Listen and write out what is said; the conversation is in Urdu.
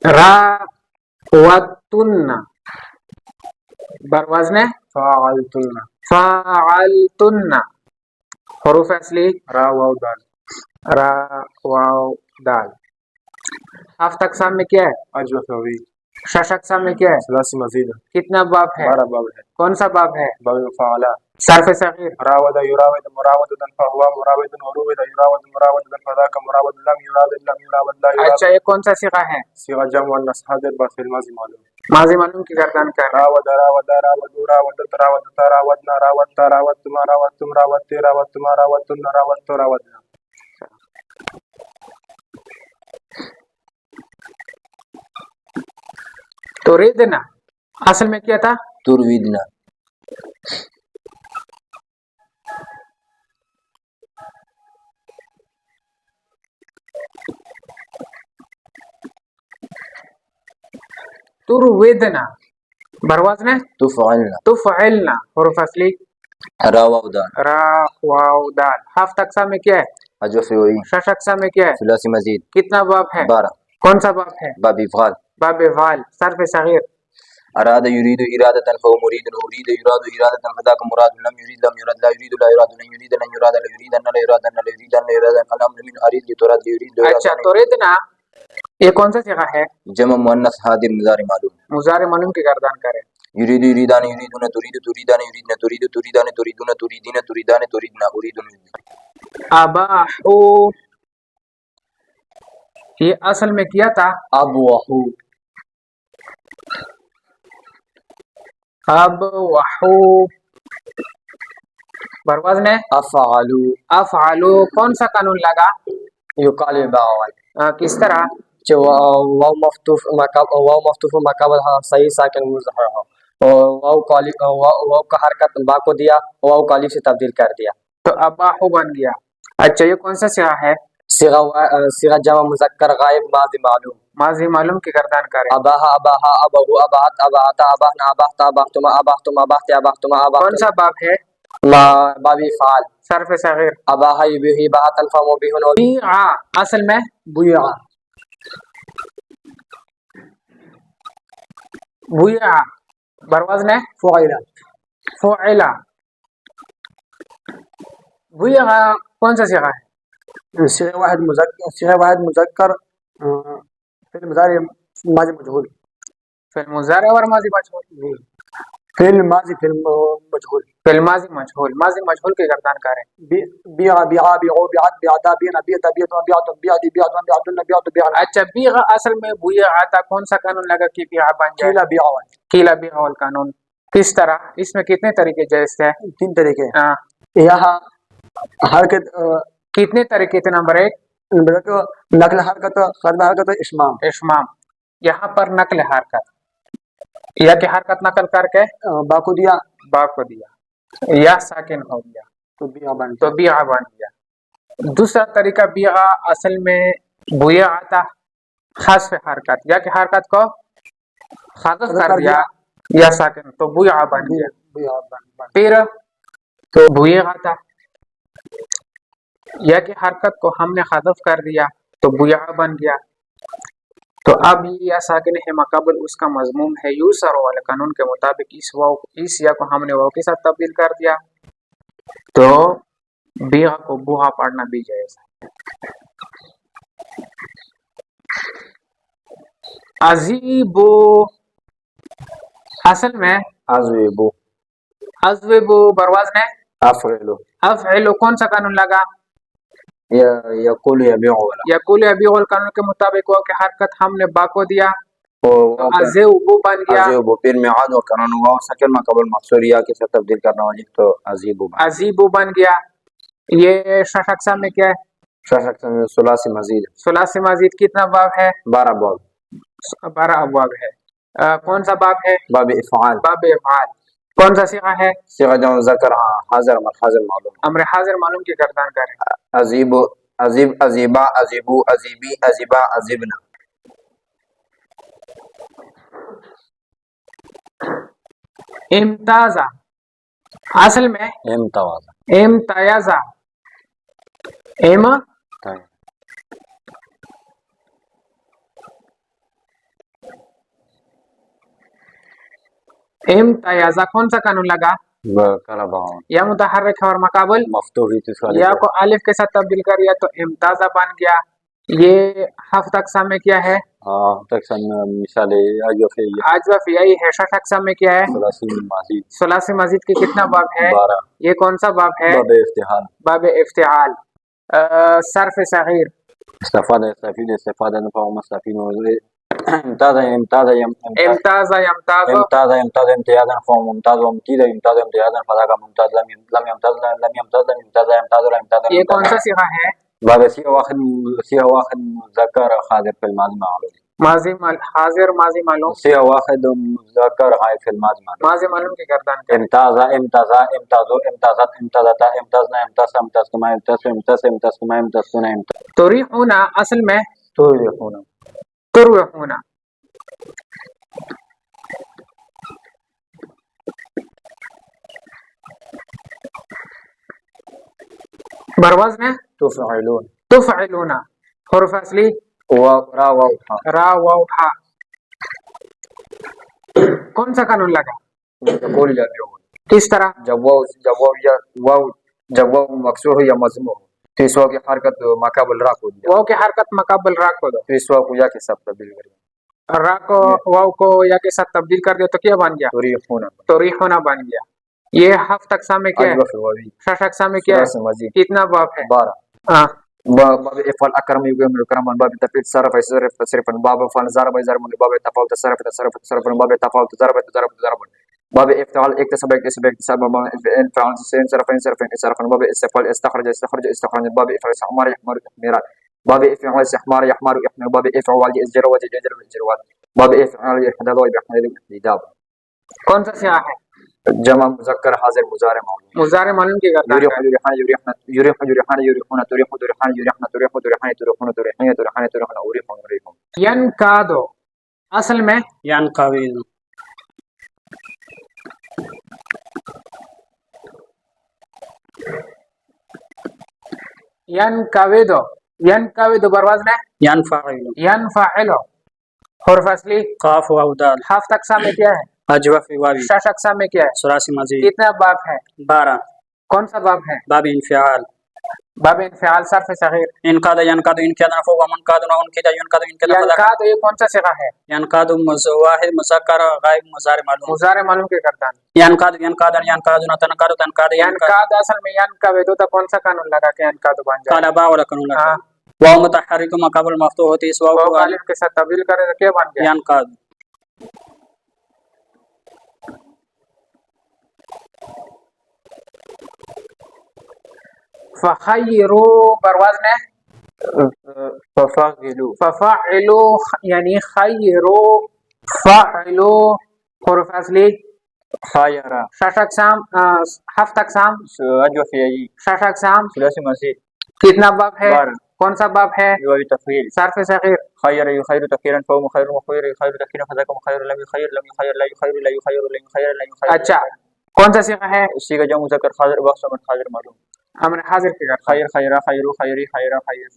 راوتن بر وزن فعلتن فعلتن. حروف اصلی را واو دال را واو دال. ہفت اقسام میں کیا ہے؟ اجوف وی شش اقسام میں کیا ہے؟ ثلاثی مزید کتنا باب ہے؟ 12 باب ہے. کون سا باب ہے؟ باب فعلا صرف صغیر راود يراود مراودة فهو مراود ورود يراود مراودة فذاك مراود لم يراد لم يراود لا يراد. اچھا یہ کون سا صیغہ ہے؟ صيغة جمع والنص حاضر بفعل الماضي معلوم. ماضی معلوم کی گردان کر رہا ہے. راود راود راودوا راودت راودت راودنا راودت راودتما راودتم راودت راودتما راودتن راودت راودنا. توریدنا اصل میں کیا تھا؟ ترویدنا. ترویدنا برواز نے تفعلنا. تفعلنا. حروف اصلی را واو دال را واو دال. ہفت اقسام میں کیا ہے؟ اجوف وی شش اقسام میں کیا ہے؟ ثلاثی مزید کتنا باب ہے؟ 12. کون سا باب ہے؟ باب افعال باب افعال. صرف صغیر اراد يريد إرادة فهو مريد أريد يراد إرادة فذاك مراد لم يريد لم يراد لا يريد لا يراد لن يريد لن يراد لا يريد أن لا يراد أن لا يريد أن لا يراد الأمر من أريد لتراد يريد لا اچھا يراد. توریدنا یہ کون سا صیغہ ہے؟ جمع مؤنث حاضر مضارع معلوم. مضارع معلوم کی گردان کرے. يريد يريدان يريدون تريد تريدان يريدن تريد تريدان تريدون تريدين تريدان تريدنا أريد. اباحو یہ اصل میں کیا تھا؟ أبوحوا اب وحو برواز نے أفعلوا افعلو. کون سا قانون لگا؟ يقال باول کس طرح؟ واو مفتوح مقابل صحیح ساکن مظہر ہو واو کا حرکت با کو دیا واو کا الف سے تبدیل کر دیا تو اباحو بن گیا. اچھا یہ کون سا صیغہ ہے؟ صیغہ جمع مذکر غائب ماضی معلوم. ماضی معلوم کی گردان کرے. اباہا اباہا ابہو اباہت اباہتا اباہنا اباہتا اباہتما اباہتم اباہت اباہتما کون اباہتم. سا باب ہے؟ باب افعال صرف صغیر اباہا یبیہی اباہت الفا مبیہن بیعا. اصل میں بیع بیعا برواز نے فعل فعلا. بیعا کون سا صیغہ ہے؟ صيغة واحد مذكر فعل مضارع ماضي مجهول. فعل مضارع اور ماضی مجهول. فعل ماضي فعل مجهول. فعل ماضی مجهول. ماضی مجهول کی گردان کرے. بيع بيعا بيعو بيعت بيعتا بينا بيعتا بيعتم بيعتم بيعتي بيعتم بيعتن بيعت بيعنا. اچھا بیعا اصل میں بیعا تھا. کون سا قانون لگا کہ بیعا بن جائے؟ كيلا بيعوا کیلا بیعا القانون. کس طرح؟ اس میں کتنے طریقے جائز ہیں؟ 3 طریقے. ہاں. یہاں حرکت کتنے طریقے تھے؟ نمبر 1 نقل حرکت خرد حرکت اشمام. اشمام. یہاں پر نقل حرکت یا کہ حرکت نقل کر کے با کو دیا با کو دیا یا ساکن ہو گیا تو بیع بن تو بیعا بن گیا. دوسرا طریقہ بیعا اصل میں بویا آتا حذف حرکت یا کہ حرکت کو حذف کر دیا یا ساکن تو بویا بن گیا. بیع بن پھر تو بویا آتا یا کہ حرکت کو ہم نے حذف کر دیا تو بویا بن گیا. تو اب یا ساکن ہے مقابل اس کا مضموم ہے یوسر والے قانون کے مطابق اس یا کو ہم نے واو کے ساتھ تبدیل کر دیا تو بیعا کو بوہا پڑھنا بھی جائز ہے. عزیبو اصل میں عزیبو عزیبو برواز نے افعلو افعلو. کون سا قانون لگا؟ یقول یبیع ولا یقول یبیع القانون کے مطابق ہوا کہ حرکت ہم نے با کو دیا تو عزیبو بن گیا. عزیبو پھر میعاد اور قانون واو سکن مقابل مقصور یا کے ساتھ تبدیل کرنا واجب تو عزیبو عزیبو بن گیا. یہ شش اقسام میں کیا ہے؟ ثلاثی مزید ثلاثی مزید. کتنا باب ہے؟ 12 باب 12 ابواب ہے. کون سا باب ہے؟ باب افعال. باب افعال. کون سا صیغہ ہے؟ صیغہ جمع مذکر حاضر حاضر معلوم. امر حاضر معلوم کی گردان کریں. عزیب عزیب عزیبا عزیبو عزیبی عزیبا عزیبنا. امتازا اصل میں امتواز امتیازا امتیازا کون سا قانون لگا؟ کلبہ یا متحرک ہے اور مقابل مفتوحی تو اس کا یا کو الف کے ساتھ تبدیل کر دیا تو امتازا بن گیا. یہ ہفت اقسام میں کیا ہے؟ تقسیم مثال اجوفیہ اجوفیائی ہے. شش اقسام میں کیا ہے؟ ثلاثی مزید ثلاثی مزید کی کتنا باب ہے؟ 12 یہ کون سا باب ہے؟ باب افتحال باب افتعال. صرف صغیر استفادہ استفید استفادہ نفع مستفید امتاز امتاز امتاز یمتاز امتاز امتاز امتیازا فهو ممتاز وامتیز امتاز امتیازا فذاك ممتاز لم يمتاز لم يمتاز لم يمتاز امتاز لا امتاز یہ کون سا صیغہ ہے؟ باب سیغہ واحد مذکر حاضر فی الماضی معلوم ماضی حاضر ماضی معلوم سیغہ واحد مذکر غائب فی الماضی معلوم ماضی معلوم کی گردان کا امتاز امتاز امتازو امتازت امتازتا امتازنا امتاز امتازتما امتاز امتاز امتازتما امتازتنا امتاز تریحون اصل میں تریحون تروحون. بروزن تفعلون تفعلون. حروف اصلی را واو حا را واو حا. کون سا قانون لگا؟ بول جاتے ہو کس طرح؟ جب واو مکسور ہو یا مضموم ہو تو اس واو کی حرکت مقابل را کو دیا واو کی حرکت مقابل را کو دو. تو اس واو کو یا کے ساتھ تبدیل کریں را کو واو کو یا کے ساتھ تبدیل کر دیا تو کیا بن گیا؟ تریحون تریحون بن گیا. یہ ہفت اقسام میں کیا ہے؟ اجوف واوی شش اقسام میں کیا ہے؟ ثلاث مزید کتنا باب ہے؟ 12 ہاں. باب افعل اکرم یقوم اکرما باب تفعیل صرف صرف تصرفا باب افعل ضرب ضرب باب تفاعل تصرف تصرف تصرفا باب تفاعل ضرب ضرب ضرب باب افتعال اكتسب اكتسب اكتساب باب انفعال صرف صرف صرف باب استفعال استخرج استخرج استخرج باب افعال استحمار يحمر احمرا باب افعال استحمار يحمر يحمر باب افعال اجر وجر اجر باب افعال احداد ويحمل احداد. کون سا صیغہ ہے؟ جمع مذکر حاضر مضارع معلوم مضارع معلوم کی گردان یریح کا یریحان یریحنا یریح یریحان یریحون تریح تریحان یریحنا تریح تریحان تریحون تریحین تریحان تریحون اریحون اریحون. ینکادو اصل میں ینقبض ینکویدو ینکویدو برواز میں ینفعل ینفعلو. حروف اصلی قاف واو دال ہفت اقسام میں کیا ہے؟ اجوف واوی شش اقسام میں کیا ہے؟ ثلاثی مزید کتنا باب ہے؟ 12 کون سا باب ہے؟ باب انفعال باب انفعال صرف صغیر انقاد ینقاد انقاد فهو منقاد وانقاد ینقاد انقاد فذاك ینقاد. یہ کون سا صیغہ ہے؟ ینقاد واحد مذکر غائب مضارع معلوم مضارع معلوم کی گردان. ینقاد ینقاد ینقاد تنقاد تنقاد ینقاد اصل میں ینکویدو تو کون سا قانون لگا کہ ینقادو بن جائے؟ قال با ولكن ہاں. واو متحرک مقابل مفتوح ہوتی اس واو واو کو کا الف کے ساتھ تبدیل کرے تو کیا بن گیا؟ ینقاد فخیرو برواز میں ففاعلوا ففعلو یعنی خیرو فعلو. حروف اصلی خير شش اقسام ہفت اقسام اجوفیہ شش اقسام. ثلاثی مزید کتنا باب ہے؟ 12 کون سا باب ہے؟ واوی تفعیل صرف صغیر خير يخير تخيرا فهو خير وخير يخير تخيرا فذاك خير لم يخير لم يخير لا يخير لا يخير لا يخير لا يخير. اچھا کون سا صیغہ ہے؟ اسی کا جمع مذکر حاضر بخش من حاضر معلوم امر حاضر کی گردان. خیر خیرہ خیرو خیری خیرہ خیر